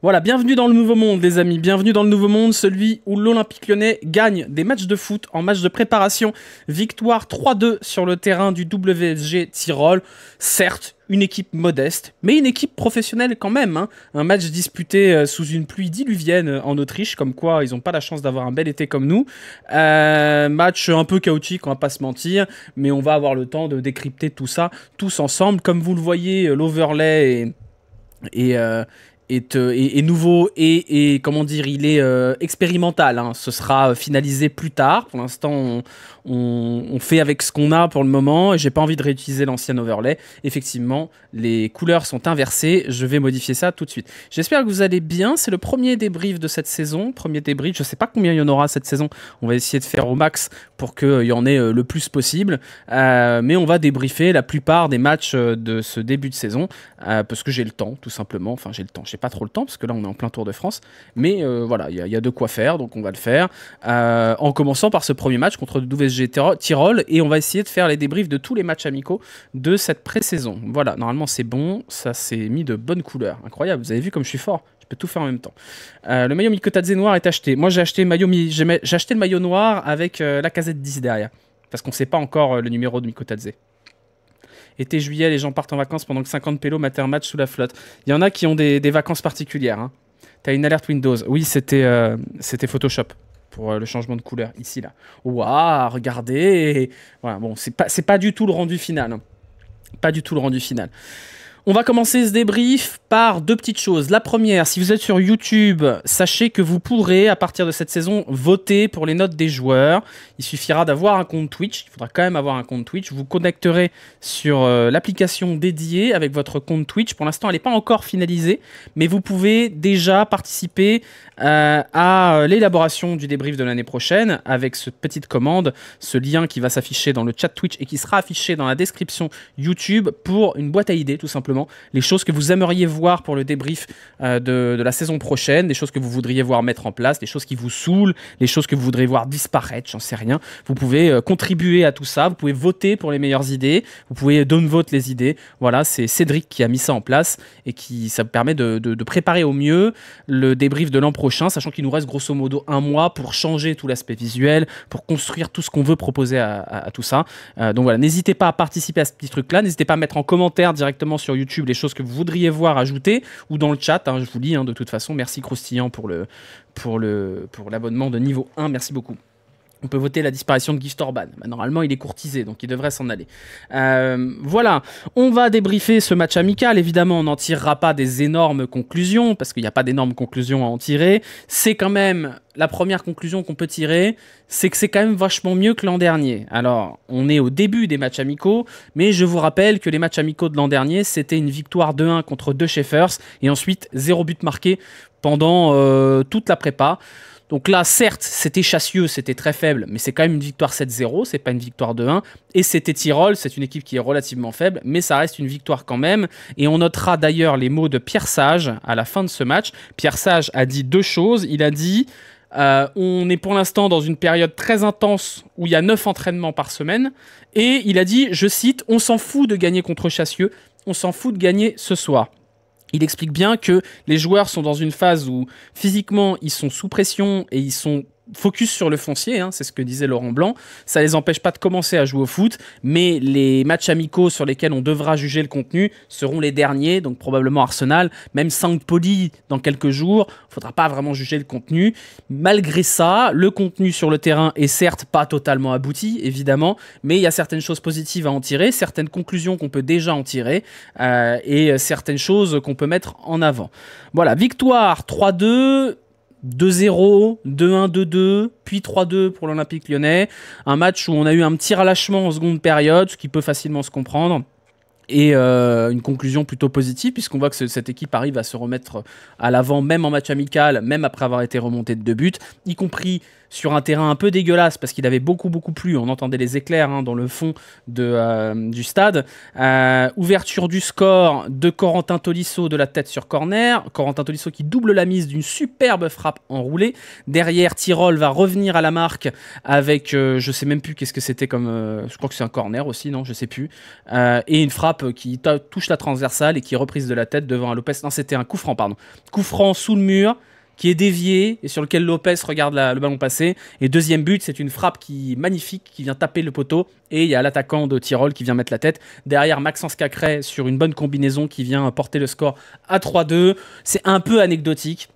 Voilà, bienvenue dans le nouveau monde, les amis. Bienvenue dans le nouveau monde, celui où l'Olympique Lyonnais gagne des matchs de foot en match de préparation. Victoire 3-2 sur le terrain du WSG Tyrol. Certes, une équipe modeste, mais une équipe professionnelle quand même. Hein. Un match disputé sous une pluie diluvienne en Autriche, comme quoi ils n'ont pas la chance d'avoir un bel été comme nous. Match un peu chaotique, on va pas se mentir, mais on va avoir le temps de décrypter tout ça tous ensemble. Comme vous le voyez, l'overlay est nouveau et comment dire, il est expérimental. Hein. Ce sera finalisé plus tard. Pour l'instant, on fait avec ce qu'on a pour le moment et j'ai pas envie de réutiliser l'ancien overlay. Effectivement, les couleurs sont inversées. Je vais modifier ça tout de suite. J'espère que vous allez bien. C'est le premier débrief de cette saison. Premier débrief. Je sais pas combien il y en aura cette saison. On va essayer de faire au max pour qu'il y en ait le plus possible. Mais on va débriefer la plupart des matchs de ce début de saison parce que j'ai le temps, tout simplement. Enfin, j'ai le temps. J'ai pas trop le temps parce que là, on est en plein Tour de France. Mais voilà, il y a de quoi faire, donc on va le faire. En commençant par ce premier match contre le WSG Tyrol et on va essayer de faire les débriefs de tous les matchs amicaux de cette pré-saison. Voilà, normalement c'est bon, ça s'est mis de bonnes couleurs. Incroyable, vous avez vu comme je suis fort, je peux tout faire en même temps. Le maillot Mikotadze noir est acheté. Moi j'ai acheté le maillot noir avec Lacazette 10 derrière, parce qu'on sait pas encore le numéro de Mikotadze. Été juillet, les gens partent en vacances pendant que 50 pélos matent un match sous la flotte. Il y en a qui ont des vacances particulières. Hein. T'as une alerte Windows. Oui, c'était Photoshop. Pour le changement de couleur, ici, là. Waouh, regardez. Voilà, bon, c'est pas du tout le rendu final. Hein. Pas du tout le rendu final. On va commencer ce débrief par deux petites choses. La première, si vous êtes sur YouTube, sachez que vous pourrez, à partir de cette saison, voter pour les notes des joueurs. Il suffira d'avoir un compte Twitch. Il faudra quand même avoir un compte Twitch. Vous vous connecterez sur l'application dédiée avec votre compte Twitch. Pour l'instant, elle n'est pas encore finalisée, mais vous pouvez déjà participer à l'élaboration du débrief de l'année prochaine avec cette petite commande, ce lien qui va s'afficher dans le chat Twitch et qui sera affiché dans la description YouTube pour une boîte à idées, tout simplement. Les choses que vous aimeriez voir pour le débrief de la saison prochaine, des choses que vous voudriez voir mettre en place, des choses qui vous saoulent, les choses que vous voudriez voir disparaître, j'en sais rien. Vous pouvez contribuer à tout ça, vous pouvez voter pour les meilleures idées, vous pouvez downvote les idées. Voilà, c'est Cédric qui a mis ça en place et ça permet de préparer au mieux le débrief de l'an prochain, sachant qu'il nous reste grosso modo un mois pour changer tout l'aspect visuel, pour construire tout ce qu'on veut proposer à tout ça. Donc voilà, n'hésitez pas à participer à ce petit truc-là, n'hésitez pas à mettre en commentaire directement sur YouTube les choses que vous voudriez voir ajouter ou dans le chat, hein, je vous lis de toute façon. Merci Croustillant pour l'abonnement de niveau 1, merci beaucoup. On peut voter la disparition de Guy Storban. Bah, normalement, il est courtisé, donc il devrait s'en aller. Voilà, on va débriefer ce match amical. Évidemment, on n'en tirera pas des énormes conclusions, parce qu'il n'y a pas d'énormes conclusions à en tirer. C'est quand même la première conclusion qu'on peut tirer, c'est que c'est quand même vachement mieux que l'an dernier. Alors, on est au début des matchs amicaux, mais je vous rappelle que les matchs amicaux de l'an dernier, c'était une victoire 2-1 contre 2 Sheffers, et ensuite 0 but marqué pendant toute la prépa. Donc là, certes, c'était Chassieux, c'était très faible, mais c'est quand même une victoire 7-0, c'est pas une victoire 2-1. Et c'était Tyrol, c'est une équipe qui est relativement faible, mais ça reste une victoire quand même. Et on notera d'ailleurs les mots de Pierre Sage à la fin de ce match. Pierre Sage a dit deux choses. Il a dit on est pour l'instant dans une période très intense où il y a 9 entraînements par semaine. Et il a dit, je cite, on s'en fout de gagner contre Chassieux, on s'en fout de gagner ce soir. Il explique bien que les joueurs sont dans une phase où physiquement ils sont sous pression et ils sont focus sur le foncier, hein, c'est ce que disait Laurent Blanc. Ça les empêche pas de commencer à jouer au foot, mais les matchs amicaux sur lesquels on devra juger le contenu seront les derniers, donc probablement Arsenal, même Saint-Pauli dans quelques jours. Faudra pas vraiment juger le contenu. Malgré ça, le contenu sur le terrain est certes pas totalement abouti, évidemment, mais il y a certaines choses positives à en tirer, certaines conclusions qu'on peut déjà en tirer et certaines choses qu'on peut mettre en avant. Voilà, victoire 3-2. 2-0, 2-1, 2-2, puis 3-2 pour l'Olympique Lyonnais. Un match où on a eu un petit relâchement en seconde période, ce qui peut facilement se comprendre. Et une conclusion plutôt positive, puisqu'on voit que cette équipe arrive à se remettre à l'avant, même en match amical, même après avoir été remontée de 2 buts, y compris sur un terrain un peu dégueulasse, parce qu'il avait beaucoup plu, on entendait les éclairs dans le fond du stade. Ouverture du score de Corentin Tolisso de la tête sur corner, Corentin Tolisso qui double la mise d'une superbe frappe enroulée. Derrière, Tyrol va revenir à la marque avec, je sais même plus qu'est-ce que c'était comme, je crois que c'est un corner aussi, non, je sais plus, et une frappe frappe qui touche la transversale et qui est reprise de la tête devant un Lopez. Non, c'était un coup franc, pardon. Coup franc sous le mur, qui est dévié et sur lequel Lopez regarde le ballon passer. Et deuxième but, c'est une frappe magnifique qui vient taper le poteau. Et il y a l'attaquant de Tirol qui vient mettre la tête. Derrière, Maxence Cacré sur une bonne combinaison qui vient porter le score à 3-2. C'est un peu anecdotique.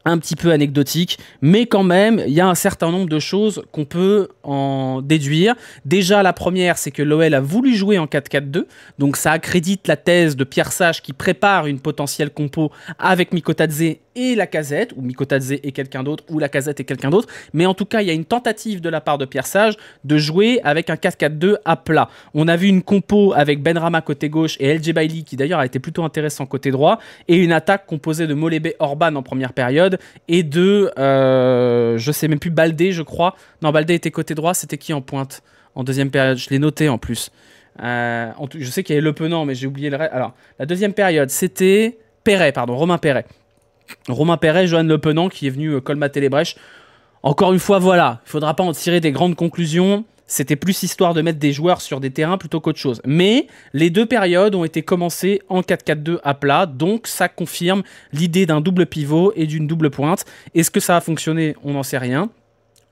Un petit peu anecdotique, mais quand même, il y a un certain nombre de choses qu'on peut en déduire. Déjà, la première, c'est que l'OL a voulu jouer en 4-4-2, donc ça accrédite la thèse de Pierre Sage qui prépare une potentielle compo avec Mikotadze et Lacazette, ou Mikotadze et quelqu'un d'autre, ou Lacazette et quelqu'un d'autre, mais en tout cas, il y a une tentative de la part de Pierre Sage de jouer avec un 4-4-2 à plat. On a vu une compo avec Benrahma côté gauche et El Djebaili, qui d'ailleurs a été plutôt intéressant côté droit, et une attaque composée de Molébé Orban en première période, et de, je sais même plus, Baldé, je crois. Non, Baldé était côté droit, c'était qui en pointe en deuxième période? Je l'ai noté en plus. Je sais qu'il y avait Le Penant, mais j'ai oublié le reste. Alors, la deuxième période, c'était Romain Perret. Romain Perret, Johan Le Penant, qui est venu colmater les brèches. Encore une fois, voilà, il ne faudra pas en tirer des grandes conclusions. C'était plus histoire de mettre des joueurs sur des terrains plutôt qu'autre chose. Mais les deux périodes ont été commencées en 4-4-2 à plat, donc ça confirme l'idée d'un double pivot et d'une double pointe. Est-ce que ça a fonctionné? On n'en sait rien.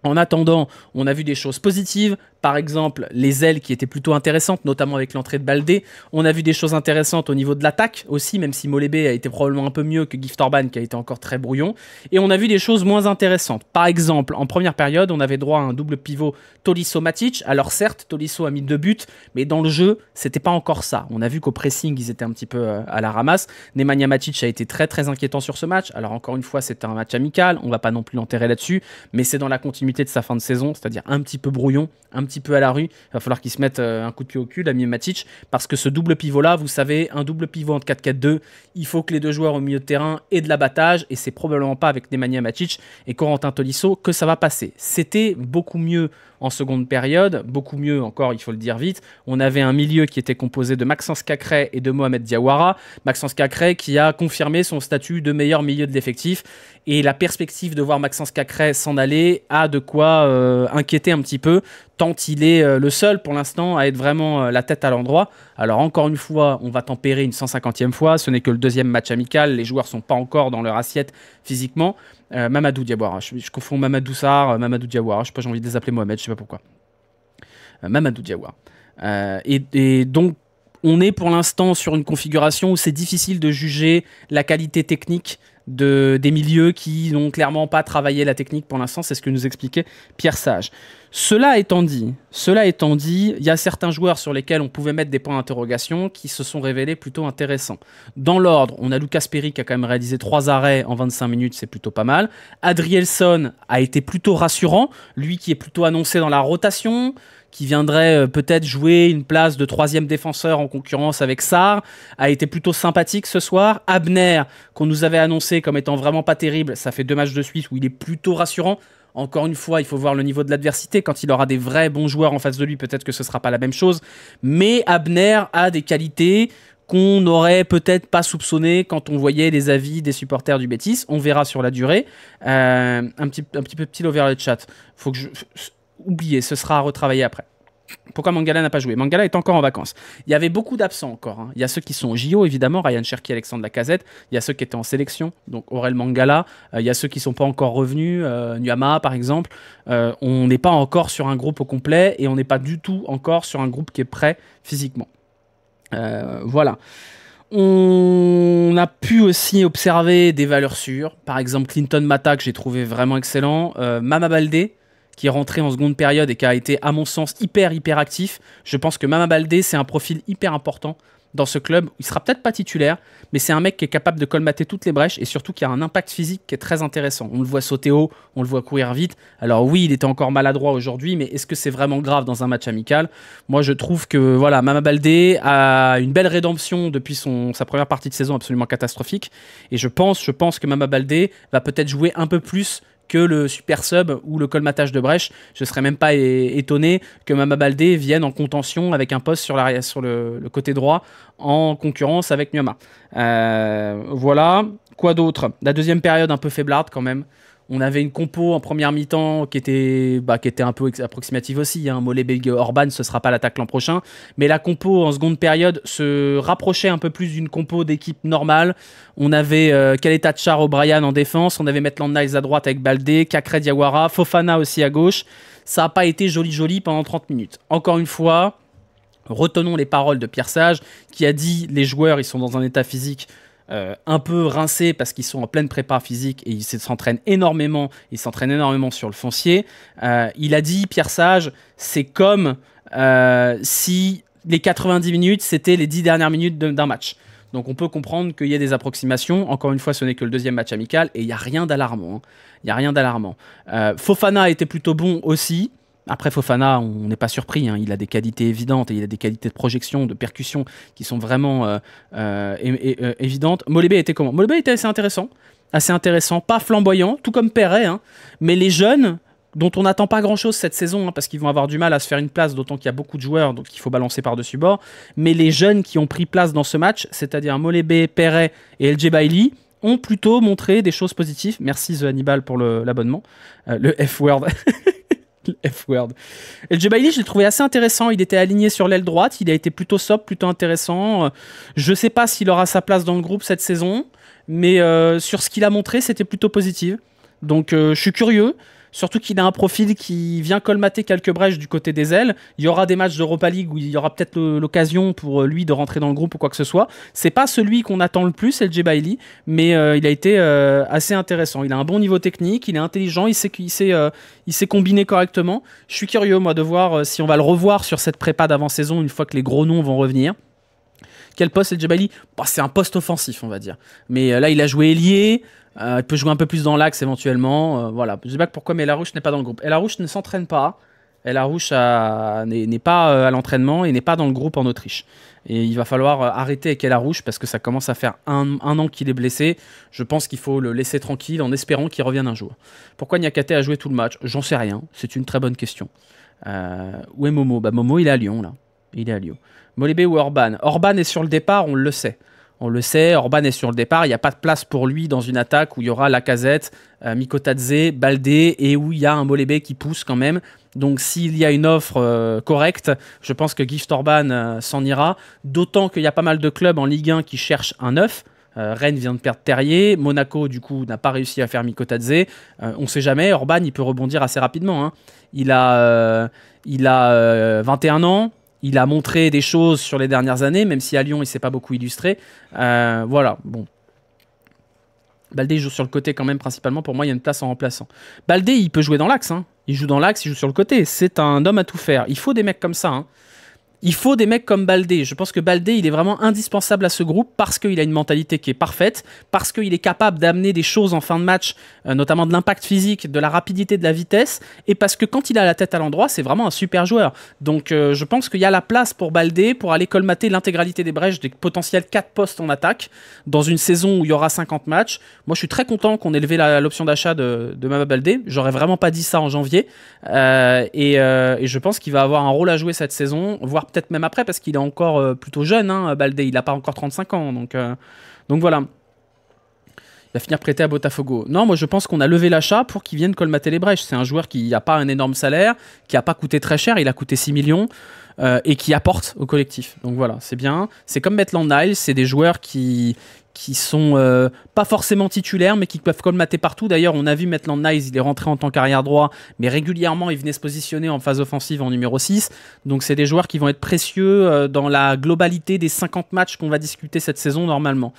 En attendant, on a vu des choses positives, par exemple les ailes qui étaient plutôt intéressantes, notamment avec l'entrée de Baldé. On a vu des choses intéressantes au niveau de l'attaque aussi, même si Molébé a été probablement un peu mieux que Gift Orban qui a été encore très brouillon. Et on a vu des choses moins intéressantes. Par exemple, en première période, on avait droit à un double pivot Tolisso-Matic. Alors certes, Tolisso a mis 2 buts, mais dans le jeu, c'était pas encore ça. On a vu qu'au pressing, ils étaient un petit peu à la ramasse. Nemanja Matic a été très très inquiétant sur ce match. Alors encore une fois, c'était un match amical, on va pas non plus l'enterrer là-dessus, mais c'est dans la continuité de sa fin de saison, c'est-à-dire un petit peu brouillon, un petit peu à la rue. Il va falloir qu'il se mette un coup de pied au cul, l'ami Matic, parce que ce double pivot-là, vous savez, un double pivot en 4-4-2, il faut que les deux joueurs au milieu de terrain aient de l'abattage, et c'est probablement pas avec Nemanja Matic et Corentin Tolisso que ça va passer. C'était beaucoup mieux en seconde période, beaucoup mieux encore, il faut le dire vite. On avait un milieu qui était composé de Maxence Cacré et de Mohamed Diawara. Maxence Cacré qui a confirmé son statut de meilleur milieu de l'effectif. Et la perspective de voir Maxence Cacré s'en aller a de quoi inquiéter un petit peu, tant il est le seul pour l'instant à être vraiment la tête à l'endroit. Alors encore une fois, on va tempérer une 150e fois, ce n'est que le deuxième match amical, les joueurs ne sont pas encore dans leur assiette physiquement. Mamadou Diawara, je confonds Mamadou Sarr, Mamadou Diawara, je sais pas, j'ai envie de les appeler Mohamed, je sais pas pourquoi. Mamadou Diawara. Et donc, on est pour l'instant sur une configuration où c'est difficile de juger la qualité technique des milieux qui n'ont clairement pas travaillé la technique pour l'instant, c'est ce que nous expliquait Pierre Sage. Cela étant dit, il y a certains joueurs sur lesquels on pouvait mettre des points d'interrogation qui se sont révélés plutôt intéressants. Dans l'ordre, on a Lucas Perry qui a quand même réalisé 3 arrêts en 25 minutes, c'est plutôt pas mal. Adrielson a été plutôt rassurant, lui qui est plutôt annoncé dans la rotation, qui viendrait peut-être jouer une place de 3e défenseur en concurrence avec Sarr, a été plutôt sympathique ce soir. Abner, qu'on nous avait annoncé comme étant vraiment pas terrible, ça fait 2 matchs de suite où il est plutôt rassurant. Encore une fois, il faut voir le niveau de l'adversité. Quand il aura des vrais bons joueurs en face de lui, peut-être que ce ne sera pas la même chose. Mais Abner a des qualités qu'on n'aurait peut-être pas soupçonnées quand on voyait les avis des supporters du Betis. On verra sur la durée. Un petit over le chat. Faut que oubliez, ce sera à retravailler après. Pourquoi Mangala n'a pas joué? Mangala est encore en vacances. Il y avait beaucoup d'absents encore. Hein. Il y a ceux qui sont au JO, évidemment, Ryan Cherki, Alexandre Lacazette. Il y a ceux qui étaient en sélection, donc Aurel Mangala. Il y a ceux qui ne sont pas encore revenus, Nyama par exemple. On n'est pas encore sur un groupe au complet et on n'est pas du tout encore sur un groupe qui est prêt physiquement. Voilà. On a pu aussi observer des valeurs sûres. Par exemple, Clinton Mata, que j'ai trouvé vraiment excellent. Mama Baldé, qui est rentré en seconde période et qui a été, à mon sens, hyper actif. Je pense que Mama Baldé, c'est un profil hyper important dans ce club. Il sera peut-être pas titulaire, mais c'est un mec qui est capable de colmater toutes les brèches et surtout qui a un impact physique qui est très intéressant. On le voit sauter haut, on le voit courir vite. Alors oui, il était encore maladroit aujourd'hui, mais est-ce que c'est vraiment grave dans un match amical? Moi, je trouve que voilà, Mama Baldé a une belle rédemption depuis sa première partie de saison absolument catastrophique. Et je pense que Mama Baldé va peut-être jouer un peu plus que le super sub ou le colmatage de brèche. Je ne serais même pas étonné que Mama Baldé vienne en contention avec un poste sur le côté droit en concurrence avec Nyama. Voilà. Quoi d'autre? La deuxième période un peu faiblarde quand même. On avait une compo en première mi-temps qui était un peu approximative aussi. Hein. Molebé Orban, ce ne sera pas l'attaque l'an prochain. Mais la compo en seconde période se rapprochait un peu plus d'une compo d'équipe normale. On avait Kaleta Tchar O'Brien en défense. On avait Maitland Niles à droite avec Baldé, Kakré Diawara, Fofana aussi à gauche. Ça n'a pas été joli pendant 30 minutes. Encore une fois, retenons les paroles de Pierre Sage qui a dit les joueurs ils sont dans un état physique un peu rincés parce qu'ils sont en pleine prépa physique et ils s'entraînent énormément sur le foncier. Il a dit, Pierre Sage, c'est comme si les 90 minutes c'était les 10 dernières minutes d'un match. Donc on peut comprendre qu'il y a des approximations. Encore une fois, ce n'est que le deuxième match amical et il n'y a rien d'alarmant. Il n'y a rien d'alarmant. Fofana était plutôt bon aussi. Après Fofana, on n'est pas surpris, hein. Il a des qualités évidentes et il a des qualités de projection, de percussion qui sont vraiment évidentes. Molebé était comment? Molebé était assez intéressant, pas flamboyant, tout comme Perret, hein. Mais les jeunes, dont on n'attend pas grand-chose cette saison, hein, parce qu'ils vont avoir du mal à se faire une place, d'autant qu'il y a beaucoup de joueurs, donc il faut balancer par-dessus bord. Mais les jeunes qui ont pris place dans ce match, c'est-à-dire Molebé, Perret et El Djebaili, ont plutôt montré des choses positives. Merci The Hannibal pour l'abonnement. Le F-word. F-word. El Djebaili, je l'ai trouvé assez intéressant. Il était aligné sur l'aile droite. Il a été plutôt sobre, plutôt intéressant. Je ne sais pas s'il aura sa place dans le groupe cette saison, mais sur ce qu'il a montré, c'était plutôt positif. Donc je suis curieux. Surtout qu'il a un profil qui vient colmater quelques brèches du côté des ailes. Il y aura des matchs d'Europa League où il y aura peut-être l'occasion pour lui de rentrer dans le groupe ou quoi que ce soit. C'est pas celui qu'on attend le plus, El Djebaili, mais il a été assez intéressant. Il a un bon niveau technique, il est intelligent, il sait combiner correctement. Je suis curieux, moi, de voir si on va le revoir sur cette prépa d'avant-saison une fois que les gros noms vont revenir. Quel poste, El Djebaili? C'est un poste offensif, on va dire. Mais là, il a joué ailier. Il peut jouer un peu plus dans l'axe éventuellement. Voilà. Je ne sais pas pourquoi, mais El Arouche n'est pas dans le groupe. El Arouche ne s'entraîne pas. El Arouche n'est pas à l'entraînement et n'est pas dans le groupe en Autriche. Et il va falloir arrêter avec El Arouche parce que ça commence à faire un an qu'il est blessé. Je pense qu'il faut le laisser tranquille en espérant qu'il revienne un jour. Pourquoi Niakate a joué tout le match? J'en sais rien. C'est une très bonne question. Où est Momo? Momo, il est à Lyon, là. Il est à Lyon. Molebé ou Orban? Orban est sur le départ, on le sait. On le sait, Orban est sur le départ, il n'y a pas de place pour lui dans une attaque où il y aura Lacazette, Mikotadze, Baldé et où il y a un Molebé qui pousse quand même. Donc s'il y a une offre correcte, je pense que Gift Orban s'en ira. D'autant qu'il y a pas mal de clubs en Ligue 1 qui cherchent un neuf. Rennes vient de perdre Terrier, Monaco du coup n'a pas réussi à faire Mikotadze. On ne sait jamais, Orban il peut rebondir assez rapidement. Hein. Il a 21 ans. Il a montré des choses sur les dernières années, même si à Lyon, il ne s'est pas beaucoup illustré. Voilà, bon. Baldé joue sur le côté quand même, principalement. Pour moi, il y a une place en remplaçant. Baldé, il peut jouer dans l'axe. Hein. Il joue dans l'axe, il joue sur le côté. C'est un homme à tout faire. Il faut des mecs comme ça. Hein. Il faut des mecs comme Baldé. Je pense que Baldé, il est vraiment indispensable à ce groupe parce qu'il a une mentalité qui est parfaite, parce qu'il est capable d'amener des choses en fin de match, notamment de l'impact physique, de la rapidité, de la vitesse, et parce que quand il a la tête à l'endroit, c'est vraiment un super joueur. Donc je pense qu'il y a la place pour Baldé pour aller colmater l'intégralité des brèches des potentiels 4 postes en attaque dans une saison où il y aura 50 matchs. Moi, je suis très content qu'on ait levé l'option d'achat de Mama Baldé. J'aurais vraiment pas dit ça en janvier. Et je pense qu'il va avoir un rôle à jouer cette saison, voire peut-être même après, parce qu'il est encore plutôt jeune, hein, Baldé. Il n'a pas encore 35 ans. Donc voilà. Il va finir prêté à Botafogo. Non, moi je pense qu'on a levé l'achat pour qu'il vienne colmater les brèches. C'est un joueur qui n'a pas un énorme salaire, qui n'a pas coûté très cher, il a coûté 6 millions, et qui apporte au collectif. Donc voilà, c'est bien. C'est comme Maitland Niles, c'est des joueurs qui sont pas forcément titulaires, mais qui peuvent colmater partout. D'ailleurs, on a vu Maitland Niles, il est rentré en tant qu'arrière droit, mais régulièrement, il venait se positionner en phase offensive en numéro 6. Donc, c'est des joueurs qui vont être précieux dans la globalité des 50 matchs qu'on va discuter cette saison, normalement.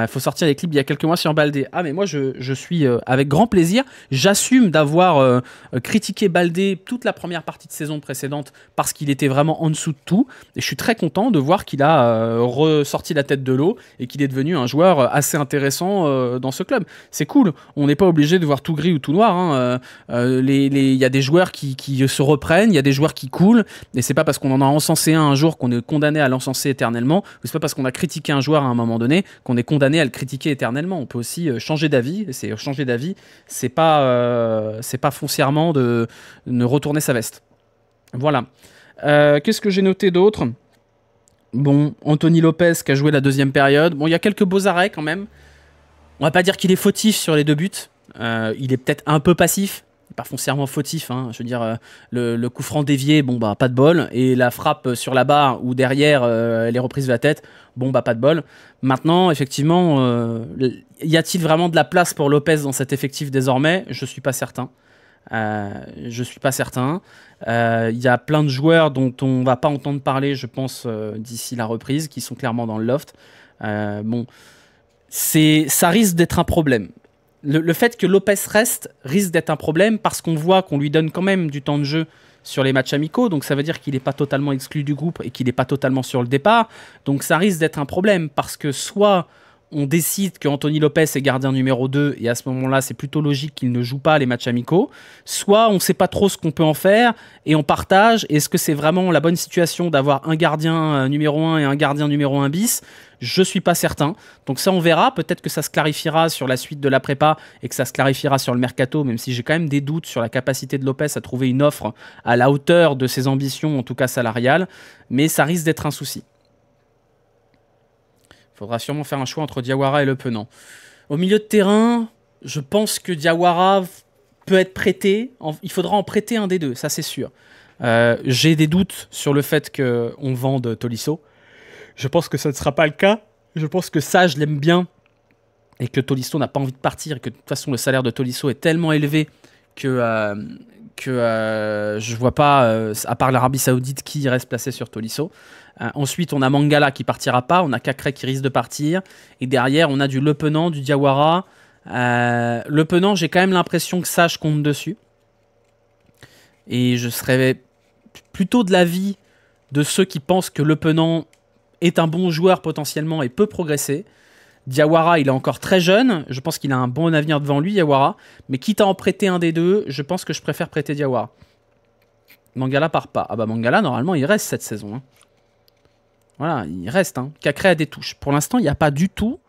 Faut sortir les clips il y a quelques mois sur Baldé. Ah, mais moi, je suis avec grand plaisir. J'assume d'avoir critiqué Baldé toute la première partie de saison précédente parce qu'il était vraiment en dessous de tout. Et je suis très content de voir qu'il a ressorti la tête de l'eau et qu'il est devenu un joueur assez intéressant dans ce club. C'est cool. On n'est pas obligé de voir tout gris ou tout noir. Hein. Il y a des joueurs qui se reprennent, il y a des joueurs qui coulent, et c'est pas parce qu'on en a encensé un jour qu'on est condamné à l'encenser éternellement, ou c'est pas parce qu'on a critiqué un joueur à un moment donné qu'on est condamné à le critiquer éternellement. On peut aussi changer d'avis, et changer d'avis, c'est pas foncièrement de retourner sa veste. Voilà. Qu'est-ce que j'ai noté d'autre ? Bon, Anthony Lopez qui a joué la deuxième période. Bon, il y a quelques beaux arrêts quand même. On va pas dire qu'il est fautif sur les 2 buts. Il est peut-être un peu passif, pas foncièrement fautif. Hein. Je veux dire, le coup franc dévié, bon bah pas de bol. Et la frappe sur la barre ou derrière les reprises de la tête, bon bah pas de bol. Maintenant, effectivement, y a-t-il vraiment de la place pour Lopez dans cet effectif désormais? Je suis pas certain. Je suis pas certain. Il y a plein de joueurs dont on va pas entendre parler, je pense, d'ici la reprise, qui sont clairement dans le loft. Bon, ça risque d'être un problème. Le fait que Lopez reste risque d'être un problème parce qu'on voit qu'on lui donne quand même du temps de jeu sur les matchs amicaux, donc ça veut dire qu'il n'est pas totalement exclu du groupe et qu'il n'est pas totalement sur le départ. Donc ça risque d'être un problème parce que soit on décide que Anthony Lopez est gardien numéro 2 et à ce moment-là c'est plutôt logique qu'il ne joue pas les matchs amicaux, soit on ne sait pas trop ce qu'on peut en faire et on partage. Est-ce que c'est vraiment la bonne situation d'avoir un gardien numéro 1 et un gardien numéro 1 bis? Je suis pas certain. Donc ça on verra, peut-être que ça se clarifiera sur la suite de la prépa et que ça se clarifiera sur le mercato, même si j'ai quand même des doutes sur la capacité de Lopez à trouver une offre à la hauteur de ses ambitions, en tout cas salariales, mais ça risque d'être un souci. Il faudra sûrement faire un choix entre Diawara et Le Penant. Au milieu de terrain, je pense que Diawara peut être prêté. Il faudra en prêter un des deux, ça c'est sûr. J'ai des doutes sur le fait qu'on vende Tolisso. Je pense que ça ne sera pas le cas. Je pense que ça, je l'aime bien. Et que Tolisso n'a pas envie de partir. Et que de toute façon, le salaire de Tolisso est tellement élevé que je vois pas, à part l'Arabie Saoudite, qui reste placé sur Tolisso. Ensuite, on a Mangala qui partira pas. On a Cacré qui risque de partir. Et derrière, on a du Le Penant, du Diawara. Le Penant, j'ai quand même l'impression que Sage compte dessus. Et je serais plutôt de l'avis de ceux qui pensent que Le Penant est un bon joueur potentiellement et peut progresser. Diawara, il est encore très jeune. Je pense qu'il a un bon avenir devant lui, Diawara. Mais quitte à en prêter un des deux, je pense que je préfère prêter Diawara. Mangala part pas. Ah bah Mangala, normalement, il reste cette saison. Hein. Voilà, il reste. Hein. Cacré a des touches. Pour l'instant, il n'y a pas du tout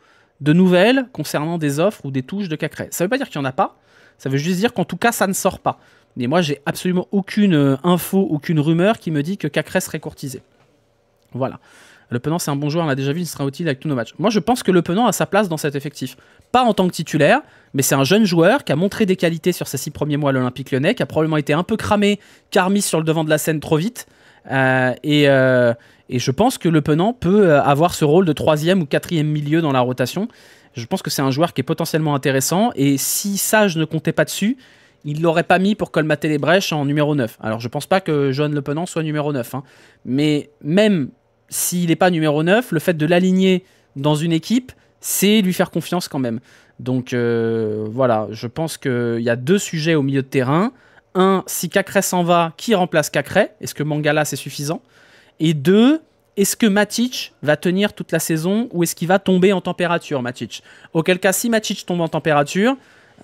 de nouvelles concernant des offres ou des touches de Cacré. Ça ne veut pas dire qu'il n'y en a pas. Ça veut juste dire qu'en tout cas, ça ne sort pas. Mais moi, j'ai absolument aucune info, aucune rumeur qui me dit que Cacré serait courtisé. Voilà. Le Penant, c'est un bon joueur, on l'a déjà vu, il sera utile avec tous nos matchs. Moi, je pense que Le Penant a sa place dans cet effectif. Pas en tant que titulaire, mais c'est un jeune joueur qui a montré des qualités sur ses 6 premiers mois à l'Olympique Lyonnais, qui a probablement été un peu cramé, car mis sur le devant de la scène trop vite. Et je pense que Le Penant peut avoir ce rôle de 3e ou 4e milieu dans la rotation. Je pense que c'est un joueur qui est potentiellement intéressant. Et si Sage ne comptait pas dessus, il ne l'aurait pas mis pour colmater les brèches en numéro 9. Alors, je pense pas que Johan Le Penant soit numéro 9. Hein. Mais même s'il n'est pas numéro 9, le fait de l'aligner dans une équipe, c'est lui faire confiance quand même. Donc voilà, je pense qu'il y a 2 sujets au milieu de terrain. 1, si Cacré s'en va, qui remplace Cacré? Est-ce que Mangala, c'est suffisant? Et 2, est-ce que Matic va tenir toute la saison ou est-ce qu'il va tomber en température, Matic? Auquel cas, si Matic tombe en température,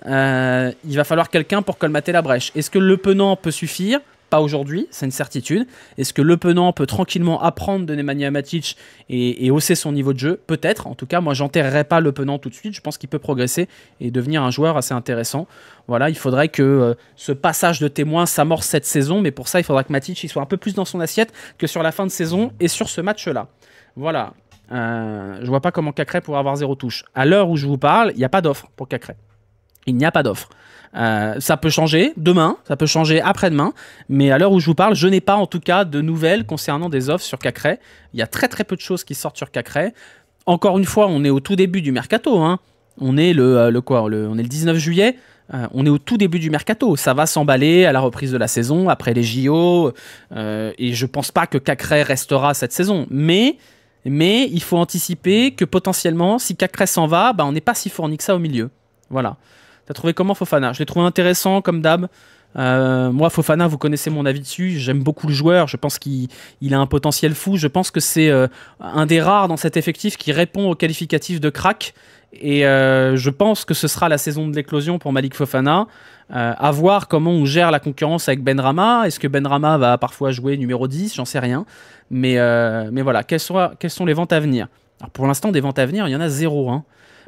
il va falloir quelqu'un pour colmater la brèche. Est-ce que Le Penant peut suffire? Pas aujourd'hui, c'est une certitude. Est-ce que Le Penant peut tranquillement apprendre de Nemanja Matic et hausser son niveau de jeu? Peut-être. En tout cas, moi, j'enterrerai pas Le Penant tout de suite. Je pense qu'il peut progresser et devenir un joueur assez intéressant. Voilà, il faudrait que ce passage de témoin s'amorce cette saison, mais pour ça, il faudra que Matic il soit un peu plus dans son assiette que sur la fin de saison et sur ce match-là. Voilà. Je vois pas comment Cacré pourrait avoir 0 touche. À l'heure où je vous parle, il n'y a pas d'offre pour Cacré. Il n'y a pas d'offre. Ça peut changer demain, ça peut changer après-demain, mais à l'heure où je vous parle, je n'ai pas en tout cas de nouvelles concernant des offres sur Cacré. Il y a très très peu de choses qui sortent sur Cacré. Encore une fois, on est au tout début du mercato. Hein. On est on est le 19 juillet. On est au tout début du mercato. Ça va s'emballer à la reprise de la saison, après les JO. Et je pense pas que Cacré restera cette saison. Mais il faut anticiper que potentiellement, si Cacré s'en va, on n'est pas si fourni que ça au milieu. Voilà. T'as trouvé comment Fofana? Je l'ai trouvé intéressant comme d'hab. Moi, Fofana, vous connaissez mon avis dessus. J'aime beaucoup le joueur. Je pense qu'il a un potentiel fou. Je pense que c'est un des rares dans cet effectif qui répond au qualificatif de crack. Et je pense que ce sera la saison de l'éclosion pour Malik Fofana. À voir comment on gère la concurrence avec Benrahma. Est-ce que Benrahma va parfois jouer numéro 10? J'en sais rien. Mais voilà, quelles sont les ventes à venir? Alors pour l'instant, des ventes à venir, il y en a 0. Hein.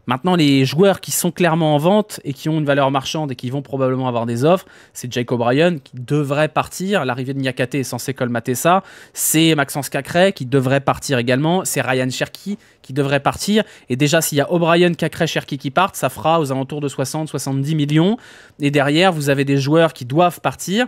Maintenant, les joueurs qui sont clairement en vente et qui ont une valeur marchande et qui vont probablement avoir des offres, c'est Jake O'Brien qui devrait partir. L'arrivée de Niakate est censée colmater ça. C'est Maxence Cacré qui devrait partir également. C'est Ryan Cherki qui devrait partir. Et déjà, s'il y a O'Brien, Cacré, Cherki qui partent, ça fera aux alentours de 60-70 millions. Et derrière, vous avez des joueurs qui doivent partir,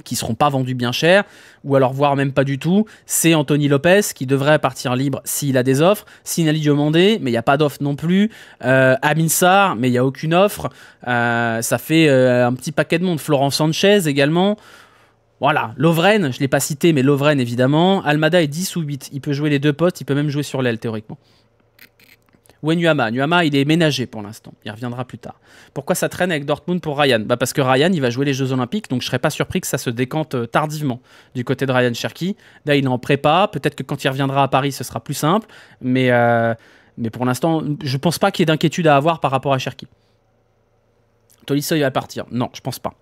qui ne seront pas vendus bien cher, ou alors voire même pas du tout. C'est Anthony Lopez qui devrait partir libre s'il a des offres. Sinali Diomandé, mais il n'y a pas d'offre non plus. Amin Sarr, mais il n'y a aucune offre. Ça fait un petit paquet de monde. Florent Sanchez également. Voilà, Lovren, je ne l'ai pas cité, mais Lovren évidemment. Almada est 10 ou 8. Il peut jouer les deux postes, il peut même jouer sur l'aile théoriquement. Nuama, il est ménagé pour l'instant. Il reviendra plus tard. Pourquoi ça traîne avec Dortmund pour Ryan? Parce que Ryan, il va jouer les Jeux Olympiques, donc je ne serais pas surpris que ça se décante tardivement du côté de Ryan Cherki. Là, il est en prépa. Peut-être que quand il reviendra à Paris, ce sera plus simple. Mais pour l'instant, je ne pense pas qu'il y ait d'inquiétude à avoir par rapport à Cherki. Tolisso, il va partir. Non, je pense pas.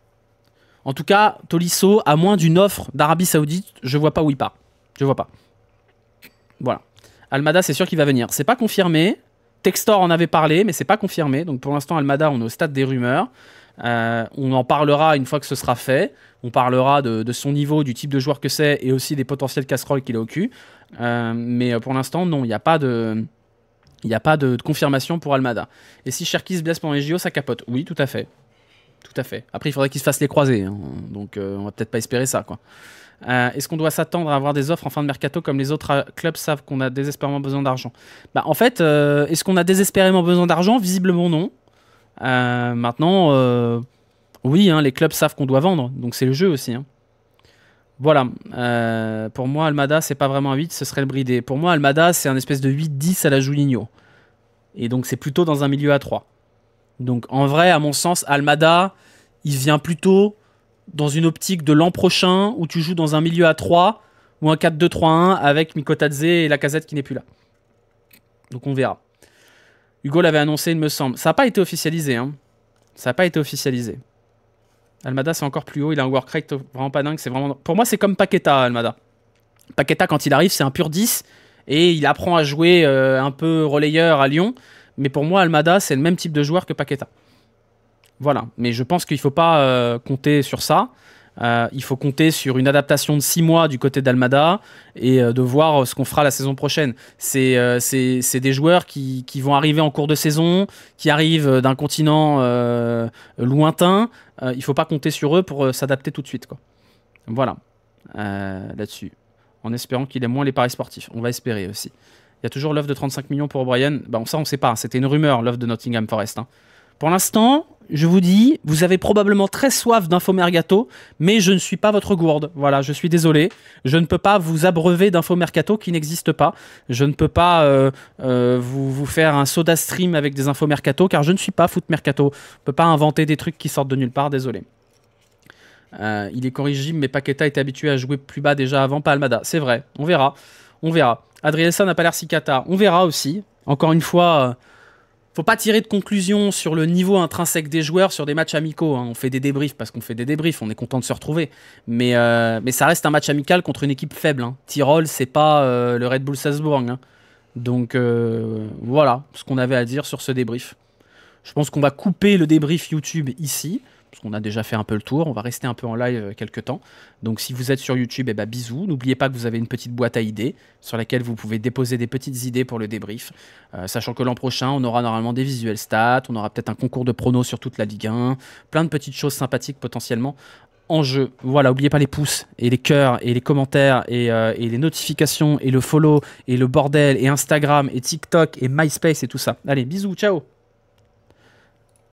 En tout cas, Tolisso, à moins d'une offre d'Arabie Saoudite, je ne vois pas où il part. Je ne vois pas. Voilà. Almada, c'est sûr qu'il va venir. C'est pas confirmé. Textor en avait parlé, mais c'est pas confirmé. Donc pour l'instant, Almada, on est au stade des rumeurs. On en parlera une fois que ce sera fait. On parlera de son niveau, du type de joueur que c'est et aussi des potentielles casseroles qu'il a au cul. Mais pour l'instant, non, il n'y a pas de confirmation pour Almada. Et si Cherki se blesse pendant les JO, ça capote. Oui, tout à fait. Tout à fait. Après, il faudrait qu'il se fasse les croisés. Hein. Donc on va peut-être pas espérer ça, quoi. Est-ce qu'on doit s'attendre à avoir des offres en fin de mercato comme les autres clubs savent qu'on a désespérément besoin d'argent? En fait, est-ce qu'on a désespérément besoin d'argent? Visiblement non. Maintenant, oui, hein, les clubs savent qu'on doit vendre, donc c'est le jeu aussi. Hein. Voilà. Pour moi, Almada, c'est pas vraiment un 8, ce serait le bridé. Pour moi, Almada, c'est un espèce de 8-10 à la Juninho. Et donc c'est plutôt dans un milieu à 3. Donc en vrai, à mon sens, Almada, il vient plutôt dans une optique de l'an prochain où tu joues dans un milieu à 3 ou un 4-2-3-1 avec Mikotadze et Lacazette qui n'est plus là. Donc on verra. Hugo l'avait annoncé, il me semble. Ça n'a pas été officialisé. Hein. Ça n'a pas été officialisé. Almada, c'est encore plus haut. Il a un work rate vraiment pas dingue. Vraiment... Pour moi, c'est comme Paqueta, Almada. Paqueta, quand il arrive, c'est un pur 10. Et il apprend à jouer un peu relayeur à Lyon. Mais pour moi, Almada, c'est le même type de joueur que Paqueta. Voilà, mais je pense qu'il ne faut pas compter sur ça. Il faut compter sur une adaptation de 6 mois du côté d'Almada et de voir ce qu'on fera la saison prochaine. C'est des joueurs qui vont arriver en cours de saison, qui arrivent d'un continent lointain. Il ne faut pas compter sur eux pour s'adapter tout de suite, quoi. Voilà, là-dessus. En espérant qu'il ait moins les paris sportifs. On va espérer aussi. Il y a toujours l'offre de 35 millions pour O'Brien. Ça, on ne sait pas. C'était une rumeur, l'offre de Nottingham Forest. Hein. Pour l'instant, je vous dis, vous avez probablement très soif d'infos mercato, mais je ne suis pas votre gourde. Voilà, je suis désolé. Je ne peux pas vous abreuver d'infos mercato qui n'existent pas. Je ne peux pas vous faire un soda stream avec des infos mercato, car je ne suis pas foot mercato. Je ne peux pas inventer des trucs qui sortent de nulle part, désolé. Il est corrigible, mais Paqueta était habitué à jouer plus bas déjà avant, pas Almada. C'est vrai, on verra. On verra. Adrielsa n'a pas l'air si cata. On verra aussi. Encore une fois... Faut pas tirer de conclusion sur le niveau intrinsèque des joueurs sur des matchs amicaux. Hein. On fait des débriefs parce qu'on fait des débriefs. On est content de se retrouver. Mais ça reste un match amical contre une équipe faible. Hein. Tyrol, c'est pas le Red Bull Salzbourg. Hein. Donc voilà ce qu'on avait à dire sur ce débrief. Je pense qu'on va couper le débrief YouTube ici. Parce qu'on a déjà fait un peu le tour. On va rester un peu en live quelques temps. Donc si vous êtes sur YouTube, bisous. N'oubliez pas que vous avez une petite boîte à idées sur laquelle vous pouvez déposer des petites idées pour le débrief. Sachant que l'an prochain, on aura normalement des visuels stats. On aura peut-être un concours de pronos sur toute la Ligue 1. Plein de petites choses sympathiques potentiellement en jeu. Voilà, n'oubliez pas les pouces et les cœurs et les commentaires et les notifications et le follow et le bordel et Instagram et TikTok et MySpace et tout ça. Allez, bisous, ciao.